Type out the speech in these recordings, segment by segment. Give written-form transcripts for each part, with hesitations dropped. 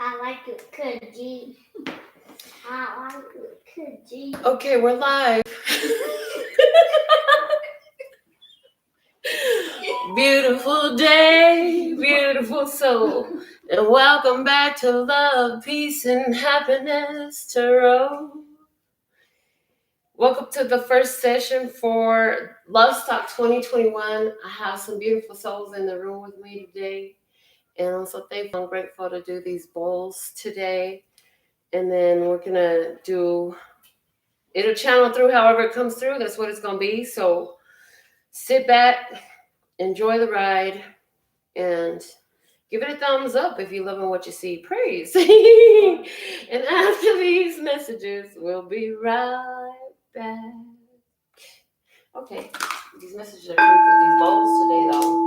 I like it good, G. I like it good, G. Okay, we're live. Beautiful day, beautiful soul, and welcome back to Love, Peace, and Happiness Tarot. Welcome to the first session for Love Stock 2021. I have some beautiful souls in the room with me today, and I'm so thankful and grateful to do these bowls today. And then we're gonna do, it'll channel through however it comes through. That's what it's gonna be. So sit back, enjoy the ride, and give it a thumbs up if you're loving what you see. Praise. And after these messages, we'll be right back. Okay, these messages are coming through these bowls today, though.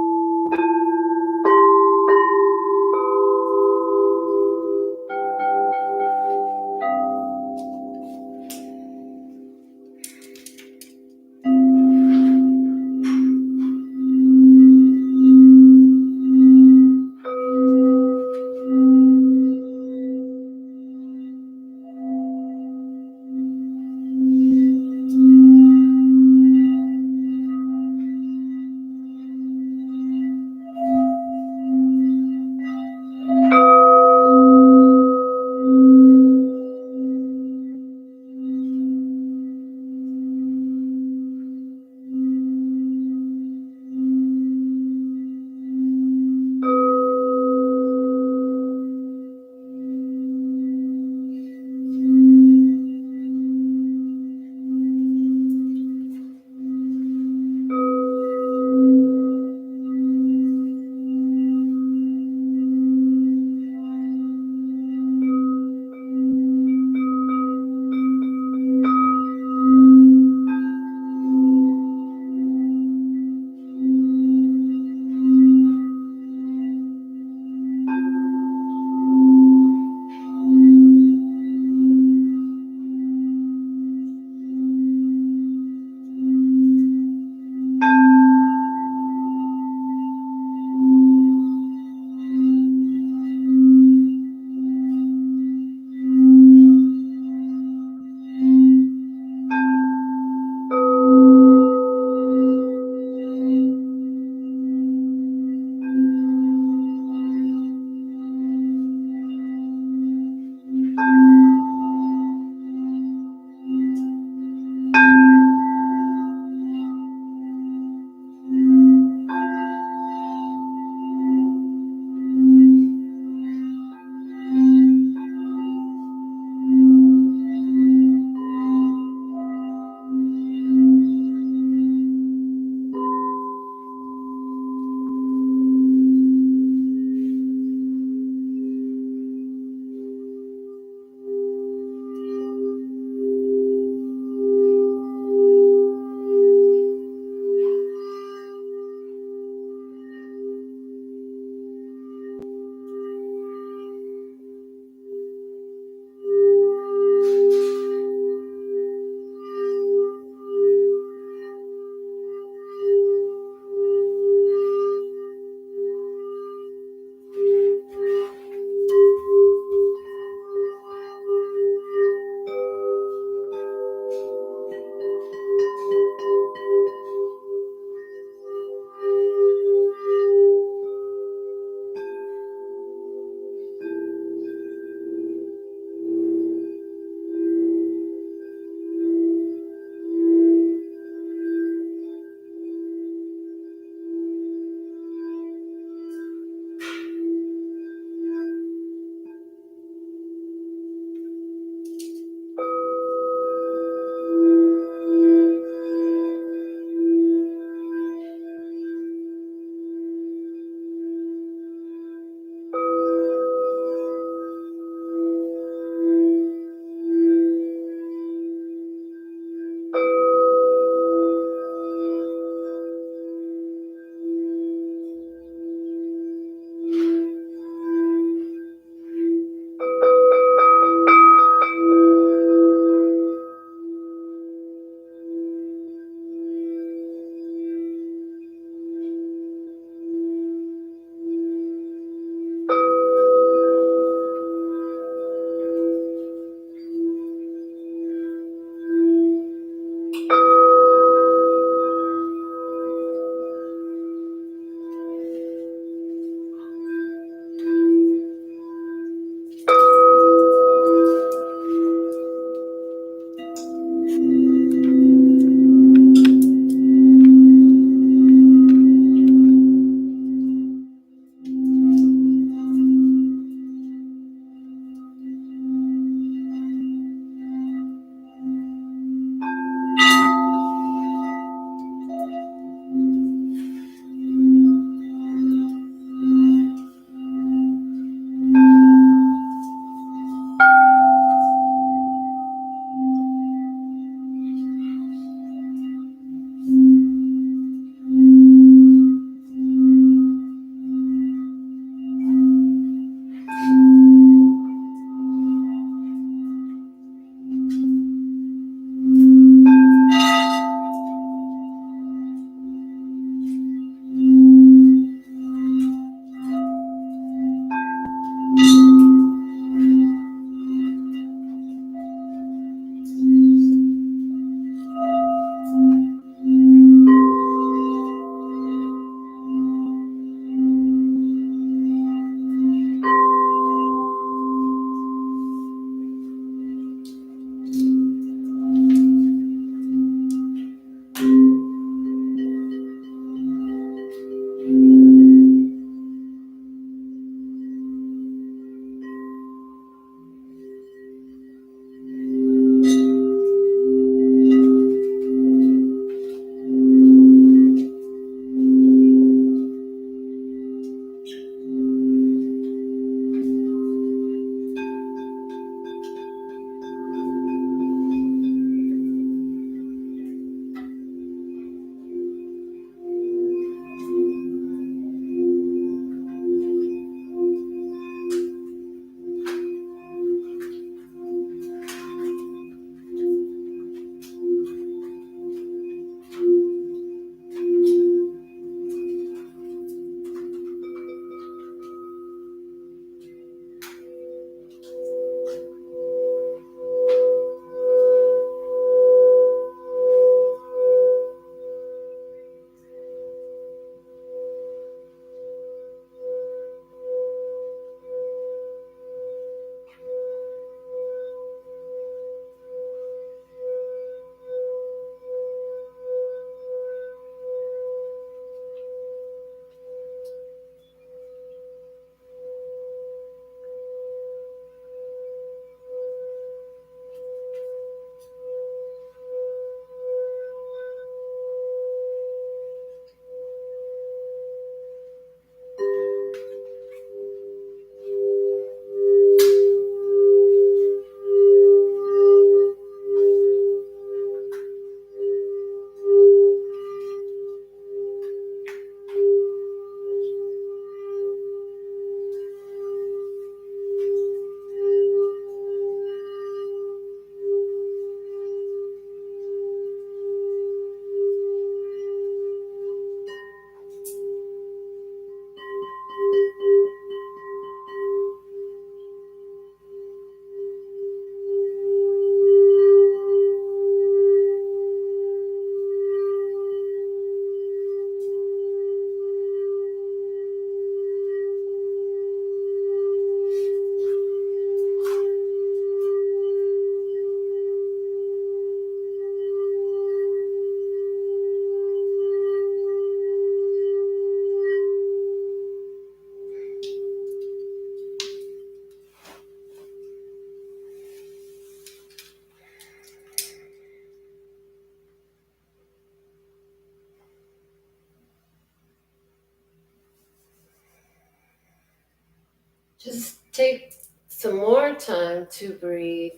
Just take some more time to breathe.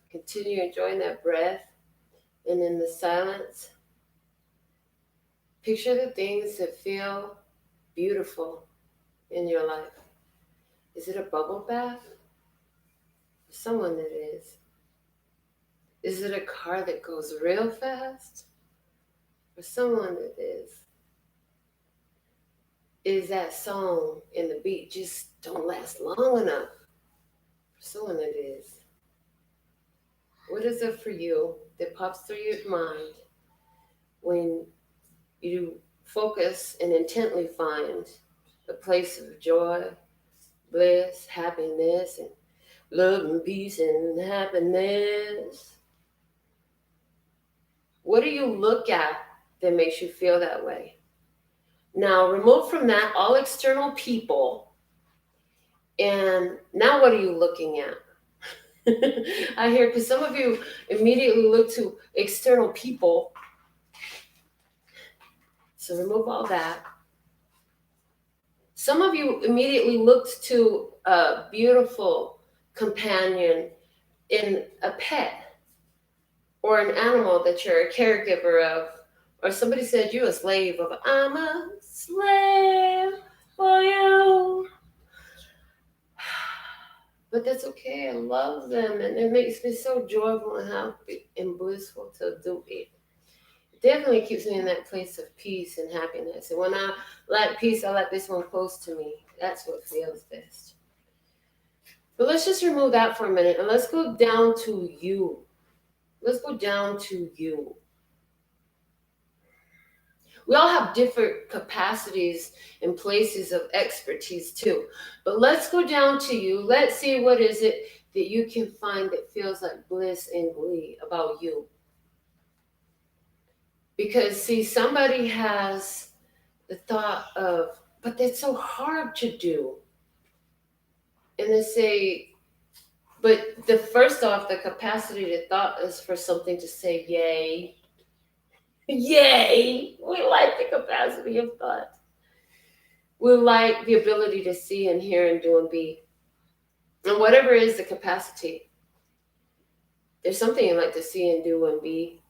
Continue enjoying that breath. And in the silence, picture the things that feel beautiful in your life. Is it a bubble bath? For someone it is. Is it a car that goes real fast? For someone it is. Is that song and the beat just don't last long enough? For someone it is. What is it for you that pops through your mind when you focus and intently find a place of joy, bliss, happiness, and love and peace and happiness? What do you look at that makes you feel that way? Now, remove from that all external people. And now what are you looking at? I hear, because some of you immediately look to external people. So remove all that. Some of you immediately looked to a beautiful companion in a pet or an animal that you're a caregiver of, or somebody said you a slave of. I'm a slave for you. But that's okay. I love them, and it makes me so joyful and happy and blissful to do it. It definitely keeps me in that place of peace and happiness. And when I like peace, I like this one close to me. That's what feels best. But let's just remove that for a minute, and let's go down to you. Let's go down to you. We all have different capacities and places of expertise too. But let's go down to you. Let's see what is it that you can find that feels like bliss and glee about you. Because see, somebody has the thought of, but that's so hard to do. And they say, but the first off, the capacity to thought is for something to say, yay. Yay! We like the capacity of thought. We like the ability to see and hear and do and be. And whatever is the capacity, there's something you like to see and do and be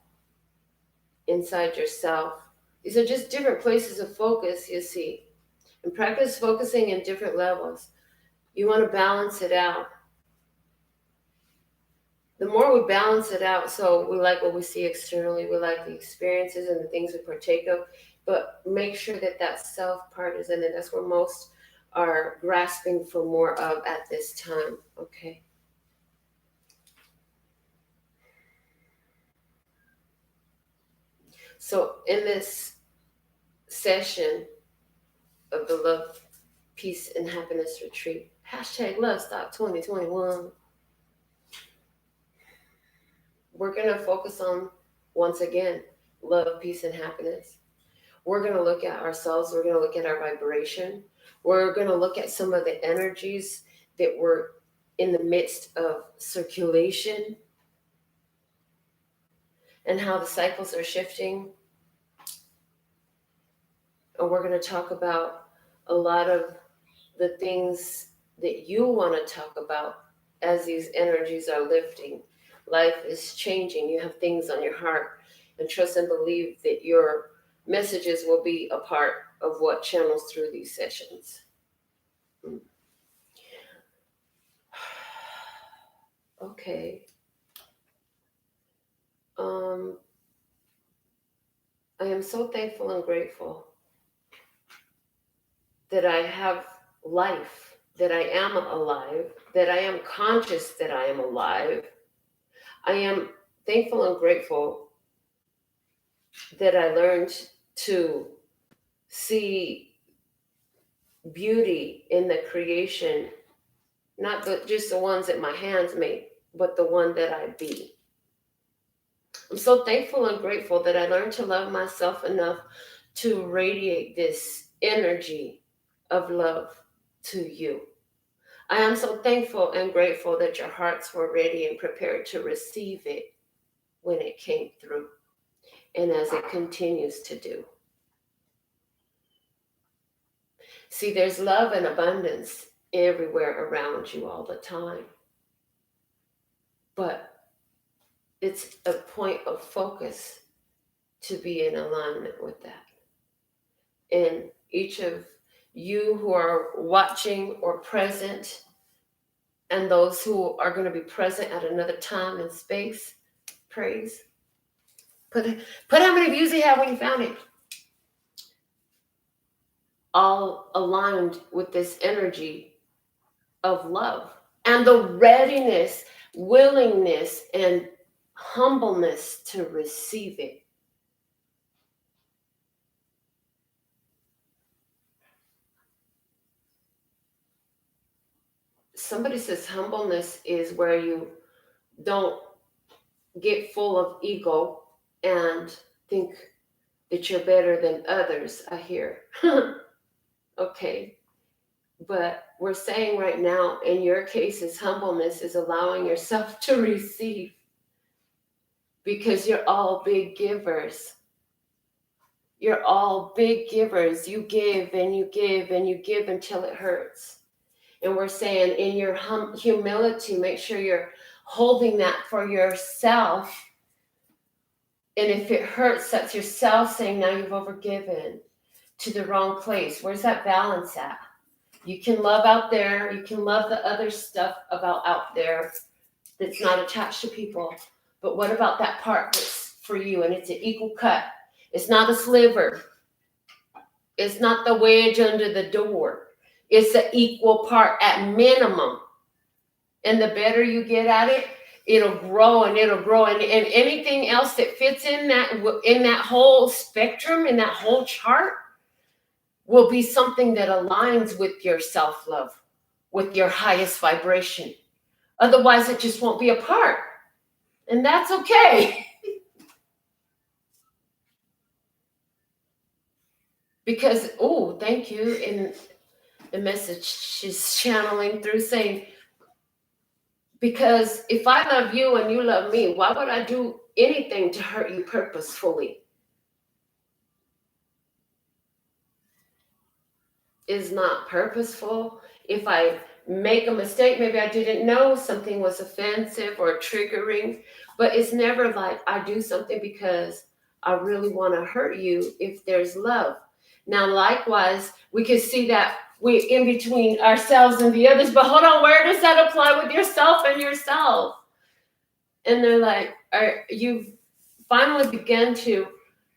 inside yourself. These are just different places of focus, you see. And practice focusing in different levels. You want to balance it out. The more we balance it out, so we like what we see externally, we like the experiences and the things we partake of, but make sure that that self part is in it. That's where most are grasping for more of at this time, okay? So in this session of the Love, Peace, and Happiness Retreat, hashtag Lovestock 2021, we're going to focus on, once again, love, peace, and happiness. We're going to look at ourselves. We're going to look at our vibration. We're going to look at some of the energies that were in the midst of circulation and how the cycles are shifting. And we're going to talk about a lot of the things that you want to talk about as these energies are lifting. Life is changing. You have things on your heart, and trust and believe that your messages will be a part of what channels through these sessions. Okay. I am so thankful and grateful that I have life, that I am alive, that I am conscious that I am alive. I am thankful and grateful that I learned to see beauty in the creation, not just the ones that my hands make, but the one that I be. I'm so thankful and grateful that I learned to love myself enough to radiate this energy of love to you. I am so thankful and grateful that your hearts were ready and prepared to receive it when it came through, and as it continues to do. See, there's love and abundance everywhere around you all the time. But it's a point of focus to be in alignment with that. And each of you who are watching or present, and those who are going to be present at another time and space, praise. Put how many views you have when you found it. All aligned with this energy of love and the readiness, willingness, and humbleness to receive it. Somebody says humbleness is where you don't get full of ego and think that you're better than others, I hear. Okay. But we're saying right now, in your case, is humbleness is allowing yourself to receive, because you're all big givers. You're all big givers. You give and you give and you give until it hurts. And we're saying in your humility, make sure you're holding that for yourself. And if it hurts, that's yourself saying, now you've overgiven to the wrong place. Where's that balance at? You can love out there. You can love the other stuff about out there that's not attached to people. But what about that part that's for you? And it's an equal cut. It's not a sliver. It's not the wedge under the door. It's an equal part at minimum. And the better you get at it, it'll grow and it'll grow. And anything else that fits in that whole spectrum, in that whole chart, will be something that aligns with your self-love, with your highest vibration. Otherwise, it just won't be a part. And that's okay. Because, oh, thank you. And the message she's channeling through saying, because if I love you and you love me, why would I do anything to hurt you purposefully? Is not purposeful. If I make a mistake, maybe I didn't know something was offensive or triggering, but it's never like I do something because I really want to hurt you if there's love. Now, likewise, we can see that we in between ourselves and the others, but hold on, where does that apply with yourself and yourself? And they're like, you've finally begun to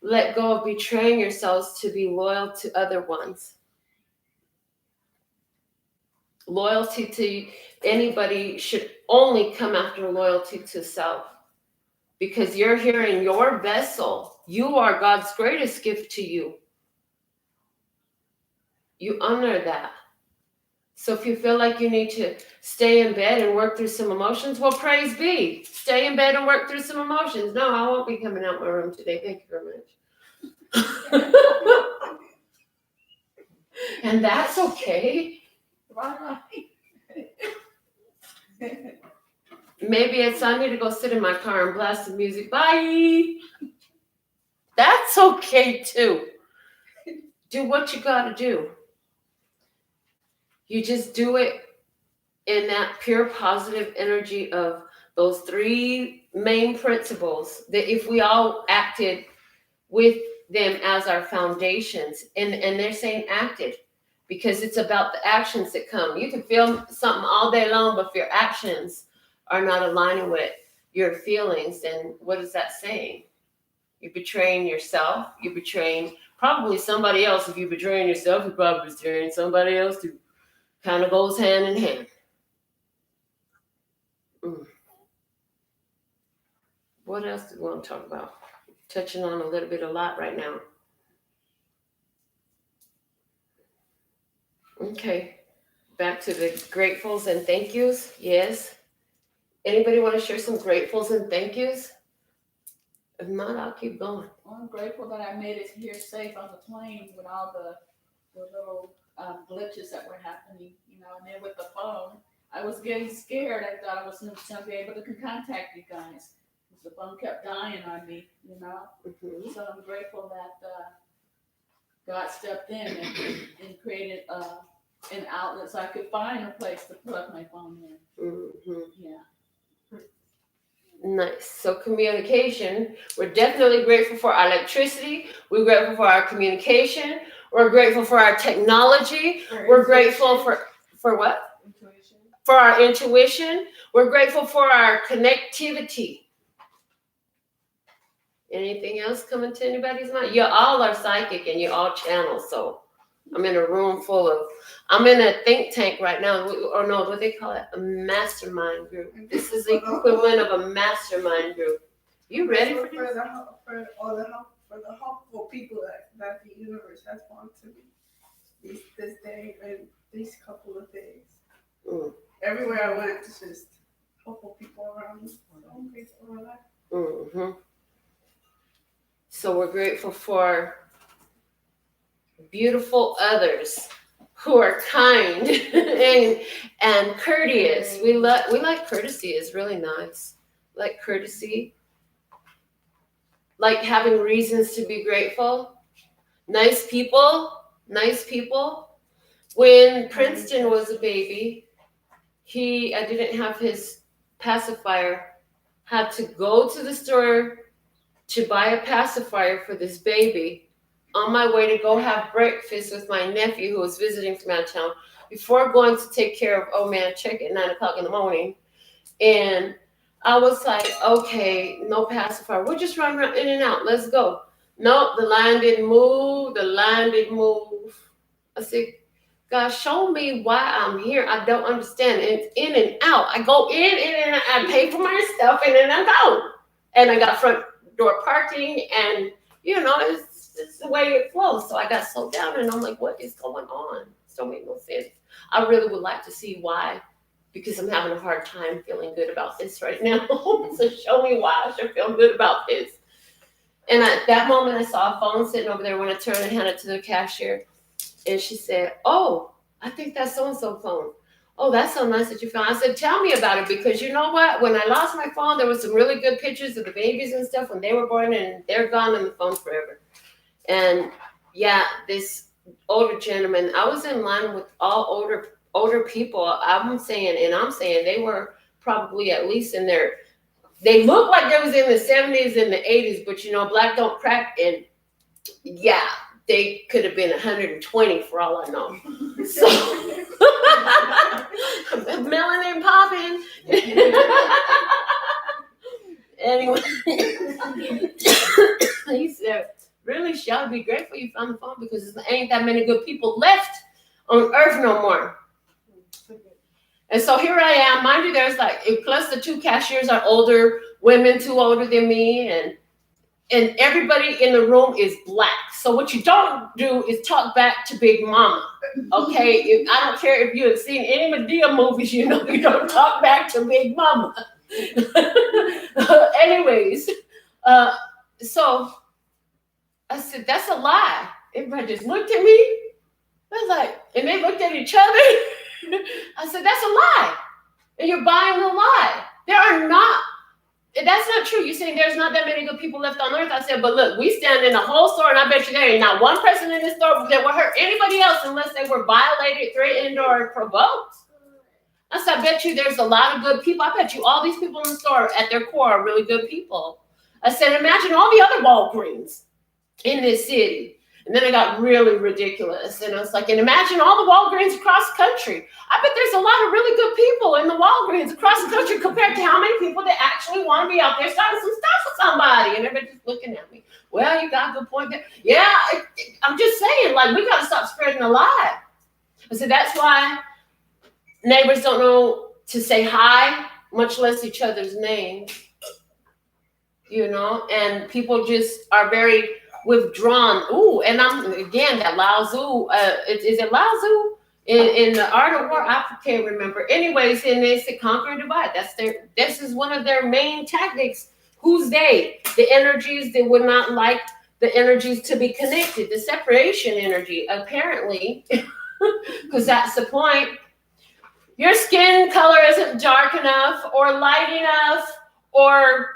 let go of betraying yourselves to be loyal to other ones. Loyalty to anybody should only come after loyalty to self, because you're here in your vessel. You are God's greatest gift to you. You honor that. So if you feel like you need to stay in bed and work through some emotions, well, praise be. Stay in bed and work through some emotions. No, I won't be coming out my room today. Thank you very much. And that's okay. Maybe I need to go sit in my car and blast the music. Bye. That's okay too. Do what you got to do. You just do it in that pure positive energy of those three main principles, that if we all acted with them as our foundations, and they're saying acted, because it's about the actions that come. You can feel something all day long, but if your actions are not aligning with your feelings, then what is that saying? You're betraying yourself. You're betraying probably somebody else. If you're betraying yourself, you're probably betraying somebody else too. Kind of goes hand in hand. What else do we want to talk about? Touching on a lot right now. Okay. Back to the gratefuls and thank yous. Yes. Anybody want to share some gratefuls and thank yous? If not, I'll keep going. Well, I'm grateful that I made it here safe on the plane with all the little glitches that were happening, and then with the phone, I was getting scared. I thought I was going to be able to contact you guys because the phone kept dying on me, Mm-hmm. So I'm grateful that God stepped in and created an outlet so I could find a place to plug my phone in. Mm-hmm. Yeah. Nice. So communication, we're definitely grateful for our electricity. We're grateful for our communication. We're grateful for our technology. We're grateful for what? Intuition. For our intuition. We're grateful for our connectivity. Anything else coming to anybody's mind? You all are psychic and you all channel. So I'm in a room full of, I'm in a think tank right now, or no, what they call it, a mastermind group. This is the equivalent of a mastermind group. You ready for this? For the hopeful people that the universe has brought to me this day and these couple of days. Everywhere I went, it's just hopeful people around me. So I'm grateful for that. Mm-hmm. So we're grateful for beautiful others who are kind and courteous. We like courtesy. It's really nice. Like courtesy. Like having reasons to be grateful. Nice people. Nice people. When Princeton was a baby, I didn't have his pacifier. Had to go to the store to buy a pacifier for this baby on my way to go have breakfast with my nephew who was visiting from out of town before going to take care of old man check at 9 o'clock in the morning. And I was like, okay, no pacifier. We'll just run in and out. Let's go. No, the line didn't move. I said, God, show me why I'm here. I don't understand. And it's in and out. I go in and I pay for my stuff and then I go. And I got front door parking and, it's the way it flows. So I got slowed down and I'm like, what is going on? It don't make no sense. I really would like to see why, because I'm having a hard time feeling good about this right now. So show me why I should feel good about this. And at that moment, I saw a phone sitting over there when I turned and handed it to the cashier. And she said, oh, I think that's so-and-so phone. Oh, that's so nice that you found. I said, tell me about it, because you know what? When I lost my phone, there was some really good pictures of the babies and stuff when they were born, and they're gone on the phone forever. And yeah, this older gentleman, I was in line with all older people. I'm saying they were probably at least they looked like they was in the 70s and the 80s, but Black don't crack. And yeah, they could have been 120 for all I know. So melanin popping. Anyway, he said, really, y'all be grateful you found the phone, because there ain't that many good people left on Earth no more. And so here I am. Mind you, there's plus the two cashiers are older women, two older than me, and everybody in the room is Black. So what you don't do is talk back to Big Mama. Okay? I don't care if you have seen any Madea movies, you don't talk back to Big Mama. Anyways, so I said, that's a lie. Everybody just looked at me. I was like, and they looked at each other. I said, that's a lie. And you're buying the lie. That's not true. You're saying there's not that many good people left on Earth. I said, but look, we stand in a whole store, and I bet you there ain't not one person in this store that will hurt anybody else unless they were violated, threatened, or provoked. I said, I bet you there's a lot of good people. I bet you all these people in the store at their core are really good people. I said, imagine all the other Walgreens in this city. And then I got really ridiculous. And I was like, and imagine all the Walgreens across the country. I bet there's a lot of really good people in the Walgreens across the country compared to how many people that actually want to be out there starting some stuff with somebody. And everybody's just looking at me. Well, you got a good point there. Yeah, I'm just saying, we got to stop spreading a lie. I said, that's why neighbors don't know to say hi, much less each other's names. And people just are very withdrawn. Ooh, and that Lao Tzu, is it Lao Tzu in the Art of War? I can't remember. Anyways, and they say conquer and divide. This is one of their main tactics. Who's they? The energies that would not like the energies to be connected, the separation energy, apparently, because that's the point. Your skin color isn't dark enough or light enough, or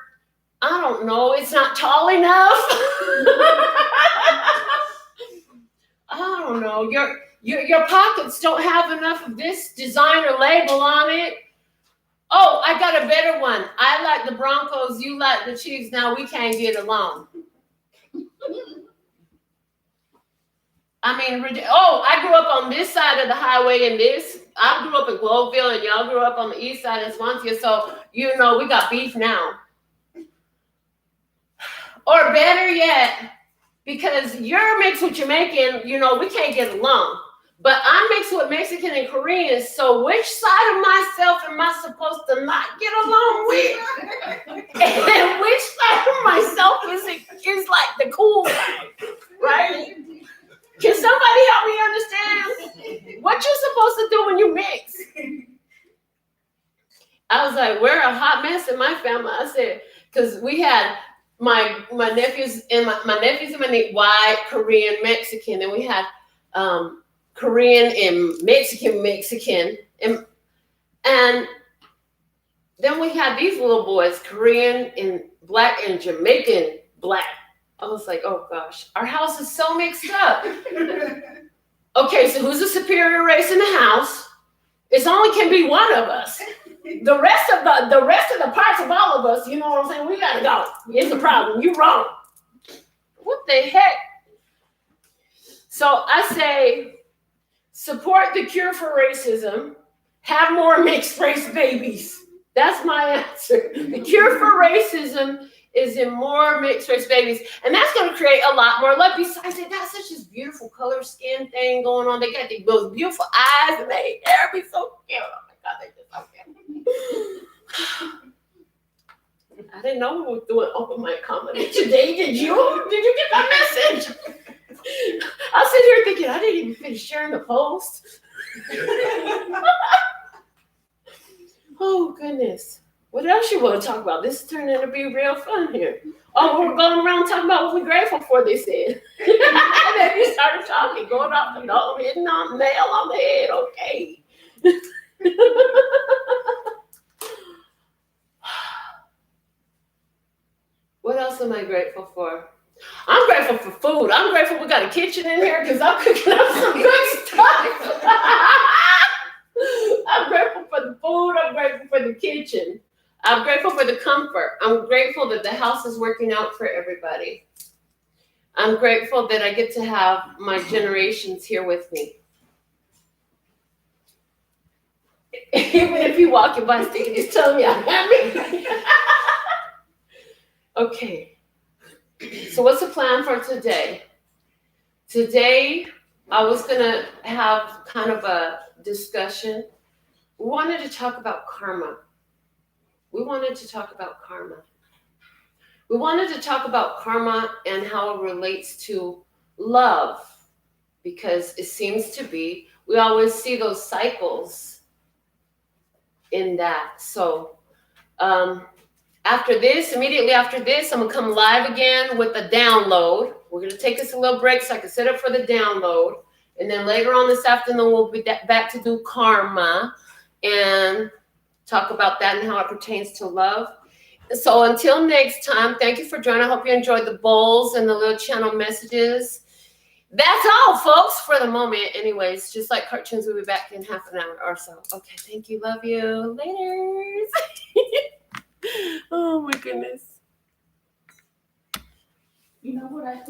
I don't know, it's not tall enough. I don't know. your pockets don't have enough of this designer label on it. Oh, I got a better one. I like the Broncos, you like the Chiefs. Now we can't get along. I mean, I grew up on this side of the highway and I grew up in Gloveville and y'all grew up on the east side of Swansea. So, we got beef now. Or better yet, because you're mixed with Jamaican, we can't get along. But I'm mixed with Mexican and Korean, so which side of myself am I supposed to not get along with? And which side of myself is like the cool side, right? Can somebody help me understand what you're supposed to do when you mix? I was like, we're a hot mess in my family. I said, because we had my nephews and my nephews and my niece, white, Korean, Mexican, and we had Korean and Mexican, and then we had these little boys, Korean and black and Jamaican black. I was like, oh gosh, our house is so mixed up. Okay, so who's the superior race in the house? It only can be one of us. The rest of the parts of all of us, you know what I'm saying? We gotta go. It's a problem. You're wrong. What the heck? So I say, support the cure for racism. Have more mixed race babies. That's my answer. The cure for racism is in more mixed race babies. And that's going to create a lot more love. Besides, they got such this beautiful color skin thing going on. They got these most beautiful eyes and they hair be so cute. Oh my God, they just so cute. I didn't know we were doing open mic comedy today. Did you? Did you get that message? I was sitting here thinking, I didn't even finish sharing the post. Oh, goodness. What else you want to talk about? This is turning out to be real fun here. Oh, we're going around talking about what we're grateful for, they said. And then you started talking, going off the nose, hitting on the nail on the head. Okay. What else am I grateful for? I'm grateful for food. I'm grateful we got a kitchen in here because I'm cooking up some good stuff. I'm grateful for the food. I'm grateful for the kitchen. I'm grateful for the comfort. I'm grateful that the house is working out for everybody. I'm grateful that I get to have my generations here with me. Even if you walking by, sticking his tongue out at me. Okay. So what's the plan for today? Today, I was going to have kind of a discussion. We wanted to talk about karma. We wanted to talk about karma and how it relates to love, because it seems to be, we always see those cycles in that. So immediately after this, I'm going to come live again with a download. We're going to take us a little break so I can set up for the download. And then later on this afternoon, we'll be back to do karma and talk about that and how it pertains to love. So until next time, thank you for joining. I hope you enjoyed the bowls and the little channel messages. That's all, folks, for the moment. Anyways, just like cartoons, we'll be back in half an hour or so. Okay, thank you. Love you. Later. Oh, my goodness. You know what I felt?